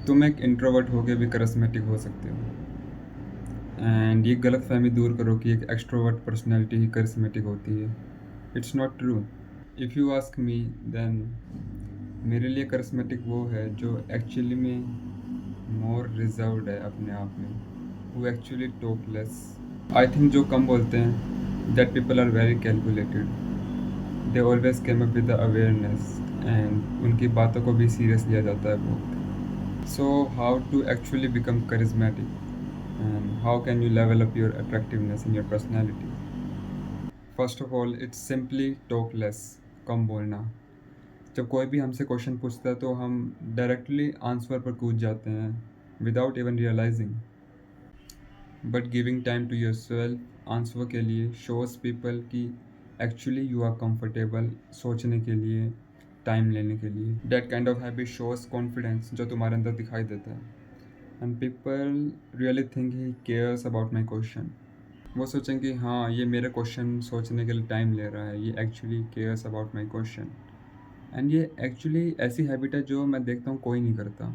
तुम एक इंट्रोवर्ट होके भी करिस्मेटिक हो सकते हो। एंड ये गलतफहमी दूर करो कि एक एक्सट्रोवर्ट पर्सनैलिटी ही करिस्मेटिक होती है। It's not true. If you ask me, then मेरे लिए करिस्मेटिक वो है जो एक्चुअली में मोर रिजर्व्ड है अपने आप में, वो actually talk less. I think जो कम बोलते हैं, that people are very calculated. They always came up with the awareness, and उनकी बातों को भी सीरियस लिया जाता है बहुत। So how to actually become charismatic, and how can you level up your attractiveness in your personality? First of all, it's simply talk less, कम बोलना। जब कोई भी हमसे क्वेश्चन पूछता है तो हम डायरेक्टली आंसर पर कूद जाते हैं without even realising. But giving time to yourself answer के लिए शोज पीपल कि एक्चुअली यू आर कंफर्टेबल सोचने के लिए, टाइम लेने के लिए। That kind of habit shows confidence जो तुम्हारे अंदर दिखाई देता है। And people really think he cares about my question. वो सोचें कि हाँ, ये मेरे क्वेश्चन सोचने के लिए टाइम ले रहा है, ये actually cares about my question. And ये एक्चुअली ऐसी हैबिट है जो मैं देखता हूँ कोई नहीं करता।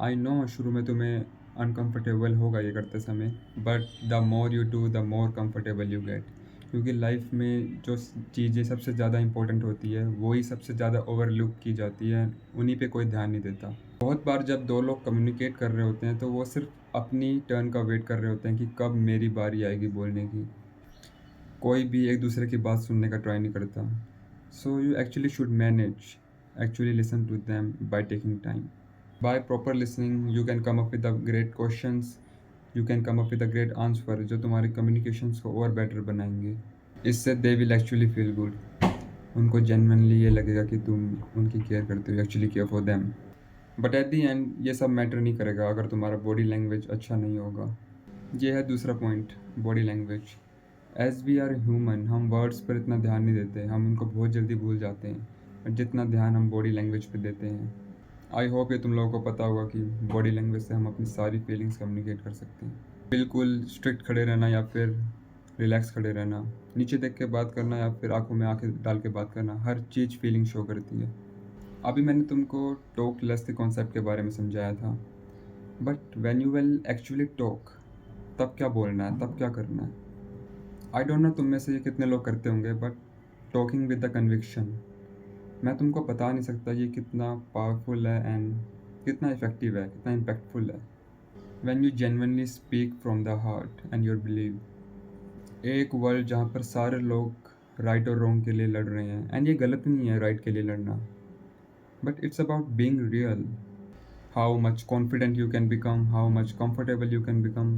आई नो शुरू में तुम्हें अनकंफर्टेबल होगा ये करते समय, but the more you do the more comfortable you get. क्योंकि लाइफ में जो चीज़ें सबसे ज़्यादा इंपॉर्टेंट होती है वही सबसे ज़्यादा ओवरलुक की जाती है, उन्हीं पे कोई ध्यान नहीं देता। बहुत बार जब दो लोग कम्युनिकेट कर रहे होते हैं तो वो सिर्फ अपनी टर्न का वेट कर रहे होते हैं कि कब मेरी बारी आएगी बोलने की। कोई भी एक दूसरे की बात सुनने का ट्राई नहीं करता। So you actually should manage, actually listen to them by taking time. By proper listening you can come up with the great questions, you can come up with the great answer जो तुम्हारे communications को और better बनाएंगे। इससे they will actually feel good. उनको genuinely ये लगेगा कि तुम उनकी केयर करते हो, actually care for them. But at the end ये सब मैटर नहीं करेगा अगर तुम्हारा बॉडी लैंग्वेज अच्छा नहीं होगा। ये है दूसरा point, body language. As we are human, हम वर्ड्स पर इतना ध्यान नहीं देते, हम उनको बहुत जल्दी भूल जाते हैं, और जितना ध्यान हम बॉडी लैंग्वेज पे देते हैं। आई होप ये तुम लोगों को पता होगा कि बॉडी लैंग्वेज से हम अपनी सारी फीलिंग्स कम्युनिकेट कर सकते हैं। बिल्कुल स्ट्रिक्ट खड़े रहना या फिर रिलैक्स खड़े रहना, नीचे देख के बात करना या फिर आंखों में आंखें डाल के बात करना, हर चीज़ फीलिंग शो करती है। अभी मैंने तुमको टॉक लेस के कॉन्सेप्ट के बारे में समझाया था, but when you will actually talk, तब क्या बोलना है, तब क्या करना है। आई डोंट नो तुम में से ये कितने लोग करते होंगे, but talking with the conviction, मैं तुमको बता नहीं सकता ये कितना पावरफुल है एंड कितना इफ़ेक्टिव है, कितना इम्पैक्टफुल है। When you genuinely speak from the heart and your believe. एक वर्ल्ड जहाँ पर सारे लोग राइट और रॉन्ग के लिए लड़ रहे हैं, एंड ये गलत नहीं है राइट के लिए लड़ना, but it's about being real. How much confident you can become, how much comfortable you can become.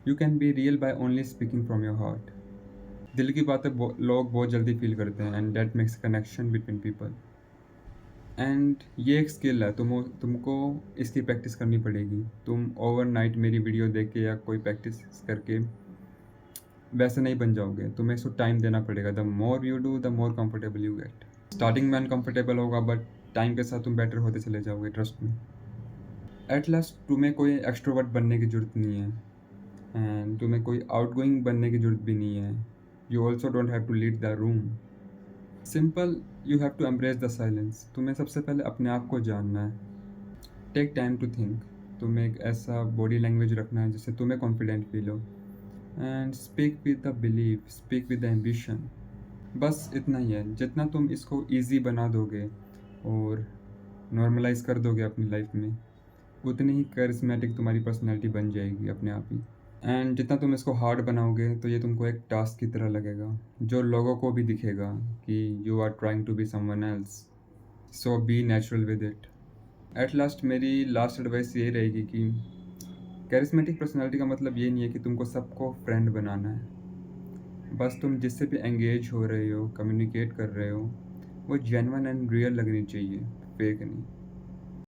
You can be real by only speaking from your heart. दिल की बातें लोग बहुत जल्दी फील करते हैं, and that makes connection between people. And ये एक स्किल है, तुमको इसकी प्रैक्टिस करनी पड़ेगी। तुम ओवरनाइट मेरी वीडियो देख के या कोई प्रैक्टिस करके वैसे नहीं बन जाओगे, तुम्हें इसको टाइम देना पड़ेगा। The more you do the more comfortable you get. Starting में अनकंफर्टेबल होगा, बट टाइम के साथ तुम बेटर होते चले जाओगे, ट्रस्ट में। एट लास्ट तुम्हें कोई एक्सट्रोवर्ट बनने की ज़रूरत नहीं है, एंड तुम्हें कोई आउटगोइंग बनने की ज़रूरत भी नहीं है। You also don't have to lead the room. Simple, you have to embrace the silence. तुम्हें सबसे पहले अपने आप को जानना है। Take time to think. तुम्हें एक ऐसा बॉडी लैंग्वेज रखना है जिससे तुम्हें कॉन्फिडेंट फील हो, and speak with the believe, speak with the ambition. बस इतना ही है। जितना तुम इसको ईजी बना दोगे और नॉर्मलाइज कर दोगे अपनी लाइफ में, उतनी ही करिस्मेटिक तुम्हारी पर्सनैलिटी बन जाएगी अपने आप ही। एंड जितना तुम इसको हार्ड बनाओगे तो ये तुमको एक टास्क की तरह लगेगा, जो लोगों को भी दिखेगा कि you are trying to be someone else. So be natural with it. At last मेरी लास्ट एडवाइस ये रहेगी कि कैरिस्मेटिक पर्सनालिटी का मतलब ये नहीं है कि तुमको सबको फ्रेंड बनाना है। बस तुम जिससे भी एंगेज हो रहे हो, कम्युनिकेट कर रहे हो, वो जेन्युइन एंड रियल लगनी चाहिए, फेक नहीं।